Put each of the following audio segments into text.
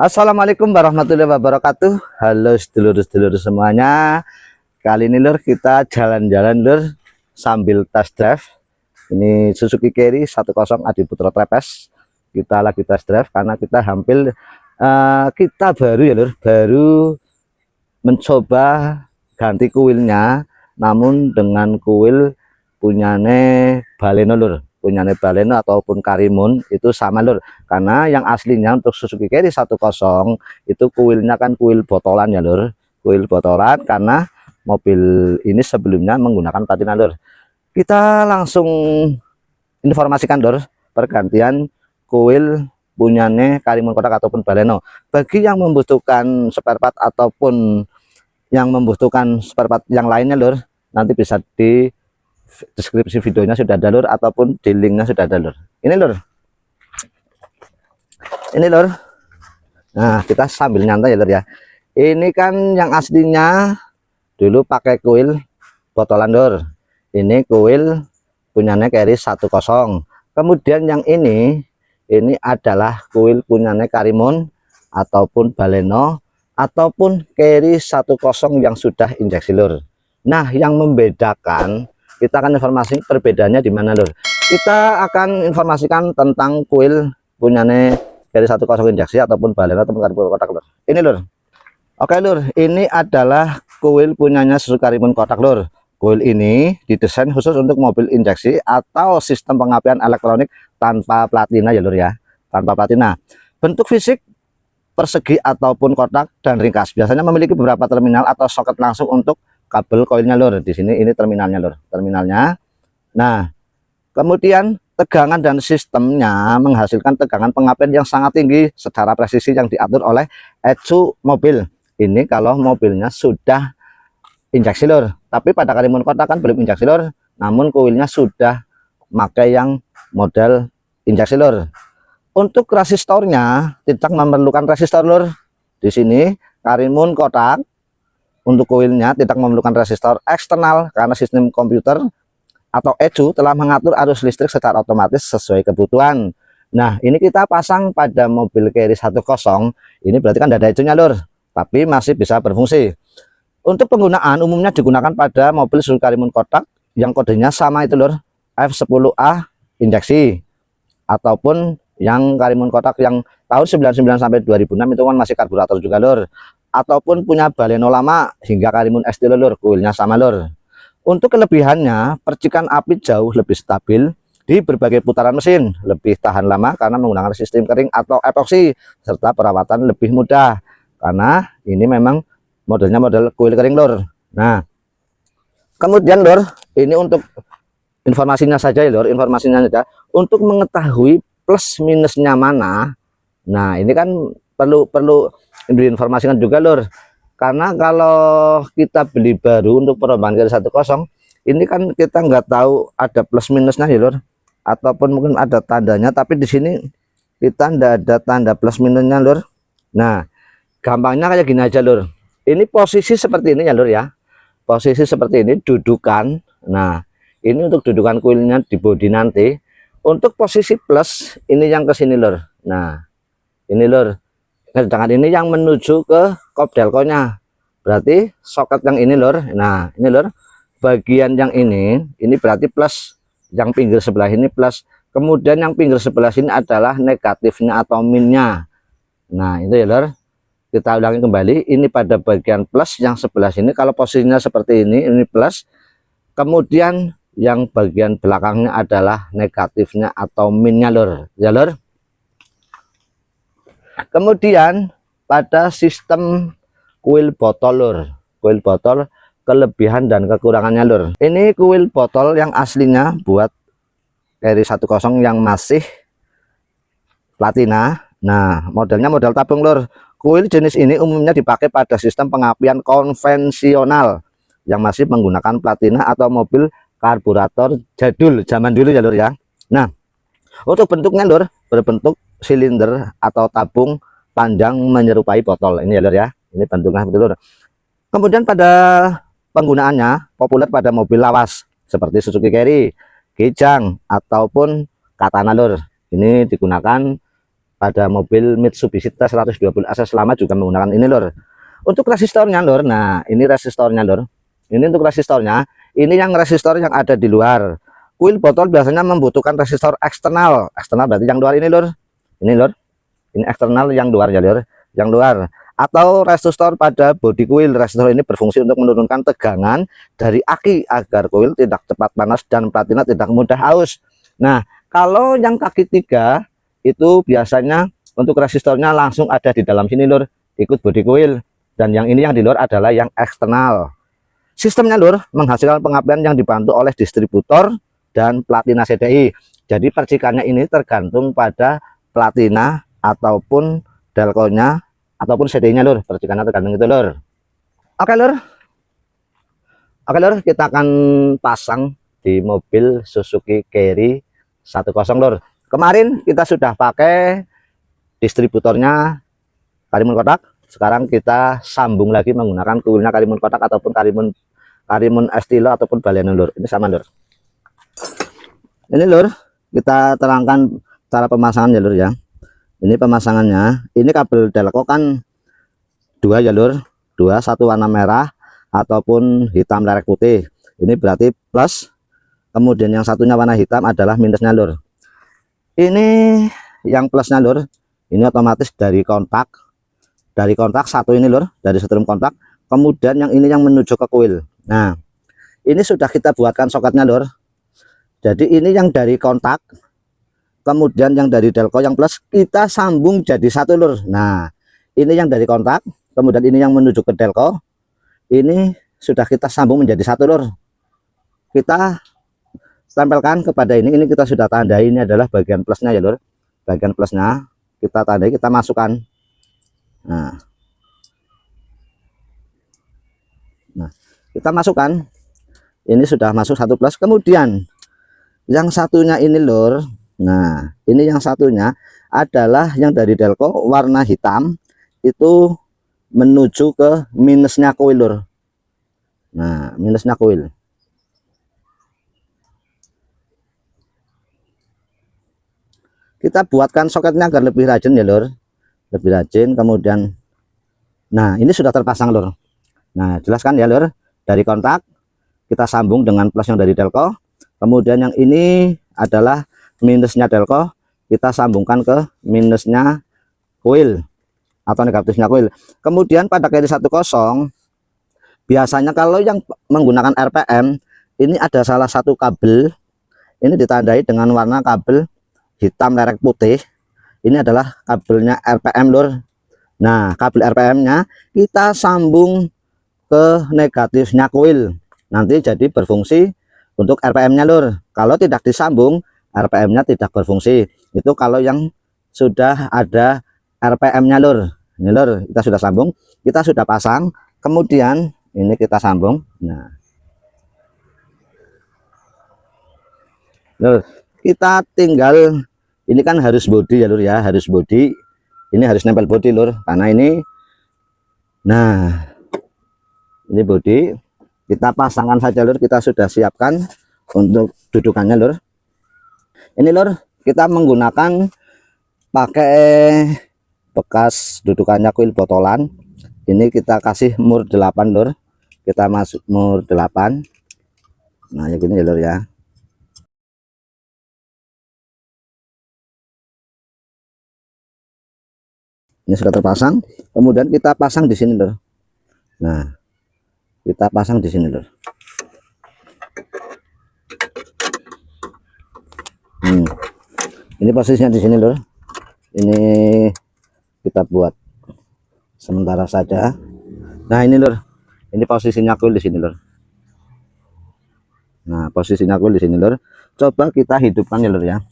Assalamualaikum warahmatullahi wabarakatuh. Halo sedulur-sedulur semuanya. Kali ini lur kita jalan-jalan lur sambil test drive. Ini Suzuki Carry 10 Adi Putra Trepes. Kita lagi test drive karena kita hampir kita baru ya lur, baru mencoba ganti kuilnya, namun dengan kuil punyane Baleno lur, punyane Baleno ataupun Karimun itu sama lur, karena yang aslinya untuk Suzuki Carry 10 itu kuilnya kan kuil botolan ya lur, kuil botolan, karena mobil ini sebelumnya menggunakan patina lur. Kita langsung informasikan lur pergantian kuil punyane Karimun Kotak ataupun Baleno. Bagi yang membutuhkan spare part ataupun yang membutuhkan spare part yang lainnya lur, nanti bisa di deskripsi videonya sudah ada lur, ataupun di linknya sudah ada lur. Ini lur, ini lur. Nah kita sambil nyantai ya lur ya. Ini kan yang aslinya dulu pakai kuil botolan lur, ini kuil punyanya Carry 10. Kemudian yang ini adalah kuil punyanya Karimun ataupun Baleno ataupun Carry 10 yang sudah injeksi lur. Nah yang membedakan, kita akan informasi perbedaannya di mana lur. Kita akan informasikan tentang kuil punyane Carry 10 injeksi ataupun Baleno ataupun Karimun Kotak lur. Ini lur. Oke lur, ini adalah kuil punyanya Suzuki Karimun Kotak lur. Kuil ini didesain khusus untuk mobil injeksi atau sistem pengapian elektronik tanpa platina ya lur ya, tanpa platina. Bentuk fisik persegi ataupun kotak dan ringkas. Biasanya memiliki beberapa terminal atau soket langsung untuk kabel koilnya lur. Di sini ini terminalnya lur, terminalnya. Nah, kemudian tegangan dan sistemnya menghasilkan tegangan pengapian yang sangat tinggi secara presisi yang diatur oleh ECU mobil. Ini kalau mobilnya sudah injeksi lur, tapi pada Karimun Kotak kan belum injeksi lur, namun kuilnya sudah pakai yang model injeksi lur. Untuk resistornya tidak memerlukan resistor lur. Di sini Karimun Kotak untuk kuilnya tidak memerlukan resistor eksternal karena sistem komputer atau ECU telah mengatur arus listrik secara otomatis sesuai kebutuhan. Nah ini kita pasang pada mobil Carry 10, ini berarti kan tidak ada ECU nya lur, tapi masih bisa berfungsi. Untuk penggunaan umumnya digunakan pada mobil Suzuki Karimun Kotak yang kodenya sama itu lur, F10A injeksi, ataupun yang Karimun Kotak yang tahun 99 sampai 2006 itu kan masih karburator juga lur, ataupun punya Baleno lama hingga Karimun ST lur, kuilnya sama lur. Untuk kelebihannya, percikan api jauh lebih stabil di berbagai putaran mesin, lebih tahan lama karena menggunakan sistem kering atau epoksi, serta perawatan lebih mudah karena ini memang modelnya model kuil kering lur. Nah kemudian lur, ini untuk informasinya saja ya lur, informasinya saja untuk mengetahui plus minusnya mana. Nah ini kan perlu diinformasikan juga lur, karena kalau kita beli baru untuk perubahan Carry 10 ini kan kita nggak tahu ada plus minusnya ya lur, ataupun mungkin ada tandanya, tapi di sini kita nggak ada tanda plus minusnya lur. Nah gampangnya kayak gini aja lur, ini posisi seperti ini ya lur ya, posisi seperti ini dudukan. Nah ini untuk dudukan kuilnya di bodi nanti. Untuk posisi plus ini yang ke sini lur. Nah ini lur, sedangkan ini yang menuju ke kopdelkonya, berarti soket yang ini lur. Nah ini lur, bagian yang ini berarti plus, yang pinggir sebelah ini plus, kemudian yang pinggir sebelah sini adalah negatifnya atau minnya. Nah itu ya lur, kita ulangi kembali, ini pada bagian plus yang sebelah sini kalau posisinya seperti ini plus, kemudian yang bagian belakangnya adalah negatifnya atau minnya lur ya lur. Kemudian pada sistem kuil botol lur, kuil botol kelebihan dan kekurangannya lur. Ini kuil botol yang aslinya buat Carry 10 yang masih platina. Nah modelnya model tabung lur. Kuil jenis ini umumnya dipakai pada sistem pengapian konvensional yang masih menggunakan platina atau mobil karburator jadul zaman dulu ya lur ya. Nah untuk bentuknya lur, berbentuk silinder atau tabung panjang menyerupai botol ini ya lur ya, ini bentuknya seperti lur. Kemudian pada penggunaannya populer pada mobil lawas seperti Suzuki Carry, Kijang ataupun Katana lur. Ini digunakan pada mobil Mitsubishi T120 SS lama juga menggunakan ini lor. Untuk resistornya lor, nah ini resistornya lor, ini untuk resistornya, ini yang resistor yang ada di luar. Kuil botol biasanya membutuhkan resistor eksternal, eksternal berarti yang luar ini lor, ini eksternal yang luar ya lor, yang luar. Atau resistor pada bodi kuil. Resistor ini berfungsi untuk menurunkan tegangan dari aki agar kuil tidak cepat panas dan platina tidak mudah aus. Nah, kalau yang kaki 3 itu biasanya untuk resistornya langsung ada di dalam sini lur, ikut bodi kuil. Dan yang ini yang di luar adalah yang eksternal. Sistemnya lur menghasilkan pengapian yang dibantu oleh distributor dan platina CDI. Jadi percikannya ini tergantung pada platina ataupun delkonya ataupun CDI-nya lur, percikannya tergantung itu lur. Oke lur, kita akan pasang di mobil Suzuki Carry 10 lur. Kemarin kita sudah pakai distributornya Karimun kotak, sekarang kita sambung lagi menggunakan kuilnya Karimun kotak ataupun Karimun estilo ataupun baleno lur. Ini sama lur. Ini lur, kita terangkan cara pemasangan ya lur ya. Ini pemasangannya, ini kabel delco kan 2 ya lur, 2, satu warna merah ataupun hitam lerek putih. Ini berarti plus, kemudian yang satunya warna hitam adalah minusnya lur. Ini yang plusnya lur, ini otomatis dari kontak satu ini lur, dari setrum kontak. Kemudian yang ini yang menuju ke kuil. Nah, ini sudah kita buatkan soketnya lur. Jadi ini yang dari kontak, kemudian yang dari delco yang plus kita sambung jadi satu lur. Nah, ini yang dari kontak, kemudian ini yang menuju ke delco, ini sudah kita sambung menjadi satu lur. Kita tempelkan kepada ini kita sudah tandai, ini adalah bagian plusnya ya lur. Bagian plusnya kita tandai, kita masukkan. Nah, kita masukkan, ini sudah masuk satu plus. Kemudian yang satunya ini lur, nah ini yang satunya adalah yang dari delco warna hitam itu menuju ke minusnya kuil lur. Nah, minusnya kuil. Kita buatkan soketnya agar lebih rajin ya lur, lebih rajin. Kemudian nah ini sudah terpasang lur. Nah, jelaskan ya lur, dari kontak kita sambung dengan plus yang dari delco, kemudian yang ini adalah minusnya delco, kita sambungkan ke minusnya kuil atau negatifnya kuil. Kemudian pada Carry 10 biasanya kalau yang menggunakan RPM ini ada salah satu kabel ini ditandai dengan warna kabel hitam lerek putih. Ini adalah kabelnya RPM lur. Nah, kabel RPM-nya kita sambung ke negatifnya kuil, nanti jadi berfungsi untuk RPM-nya lur. Kalau tidak disambung, RPM-nya tidak berfungsi. Itu kalau yang sudah ada RPM-nya lur. Ini lur, kita sudah sambung, kita sudah pasang, kemudian ini kita sambung. Nah, lur, kita tinggal, ini kan harus body ya lur ya, harus body. Ini harus nempel body lur, karena ini, nah ini body, kita pasangkan saja lur. Kita sudah siapkan untuk dudukannya lur. Ini lur, kita menggunakan pakai bekas dudukannya kuil botolan. Ini kita kasih mur 8 lur, kita masuk mur 8. Nah ya gini ya lur ya. Ini sudah terpasang, kemudian kita pasang di sini lur. Nah, kita pasang di sini lur. Ini posisinya di sini lur. Ini kita buat sementara saja. Nah ini lur, ini posisinya kuil di sini lur. Nah posisinya kuil di sini lur. Coba kita hidupkan ya lur ya.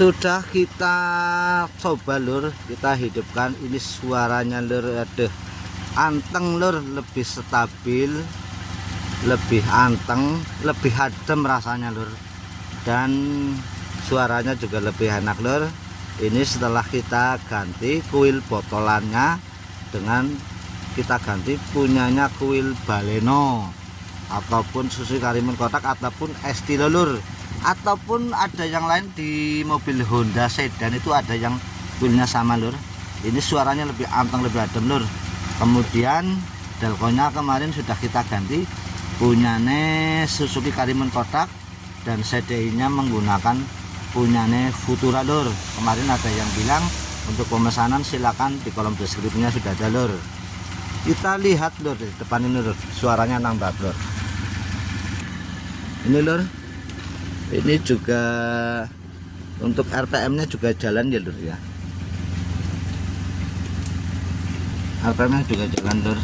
sudah kita coba lur, kita hidupkan. Ini suaranya lur, aduh anteng lur, lebih stabil, lebih anteng, lebih adem rasanya lur, dan suaranya juga lebih enak lur. Ini setelah kita ganti kuil botolannya dengan kita ganti punyanya kuil Baleno ataupun Suzuki Karimun kotak ataupun Estilo lur, ataupun ada yang lain di mobil Honda sedan itu ada yang kuilnya sama lur. Ini suaranya lebih anteng, lebih adem lur. Kemudian delkonya kemarin sudah kita ganti punyane Suzuki Karimun kotak, dan CDI nya menggunakan punyane Futura lur. Kemarin ada yang bilang untuk pemesanan silakan di kolom deskripsinya sudah ada lur. Kita lihat lur di depan ini lur, suaranya nambah lur. Ini lur, ini juga untuk RPM nya juga jalan ya lur ya, RPM nya juga jalan lur.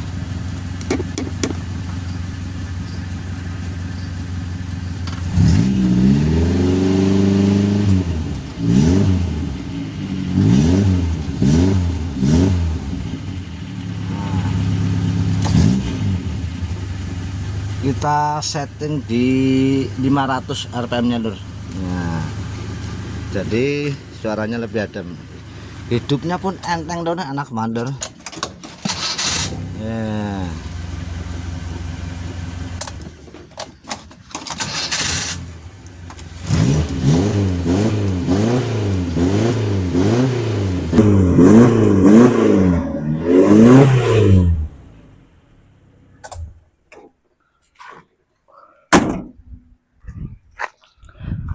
Kita setting di 500 RPM nya lur. Nah, jadi suaranya lebih adem, hidupnya pun enteng lur, anak mandor ya.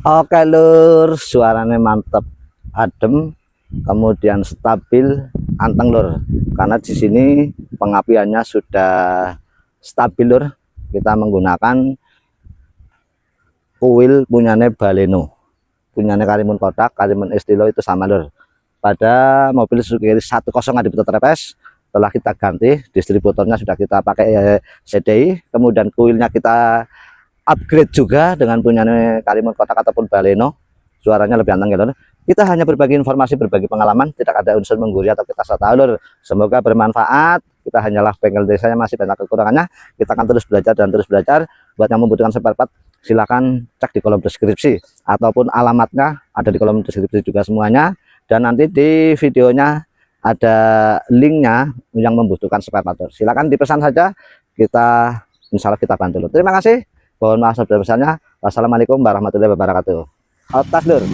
Oke lur, suaranya mantap, adem, kemudian stabil, anteng lur. Karena di sini pengapiannya sudah stabil lur. Kita menggunakan kuil punyane Baleno, punyane Karimun kotak, Karimun Estilo itu sama lur. Pada mobil Suzuki 10 Adipto Trepes setelah kita ganti distributornya sudah kita pakai CDI, kemudian kuilnya kita upgrade juga dengan punyanya Karimun kotak ataupun Baleno. Suaranya lebih anteng ya lur. Kita hanya berbagi informasi, berbagi pengalaman, tidak ada unsur menggurui atau kita so tahu lur. Semoga bermanfaat. Kita hanyalah bengkel desa yang masih banyak kekurangannya. Kita akan terus belajar dan terus belajar. Buat yang membutuhkan spare part, silakan cek di kolom deskripsi ataupun alamatnya ada di kolom deskripsi juga semuanya. Dan nanti di videonya ada linknya yang membutuhkan spare part. Silakan dipesan saja, kita insya Allah kita bantu lur. Terima kasih. Mohon maaf sebesar-besarnya. Wassalamualaikum warahmatullahi wabarakatuh. Atas lur.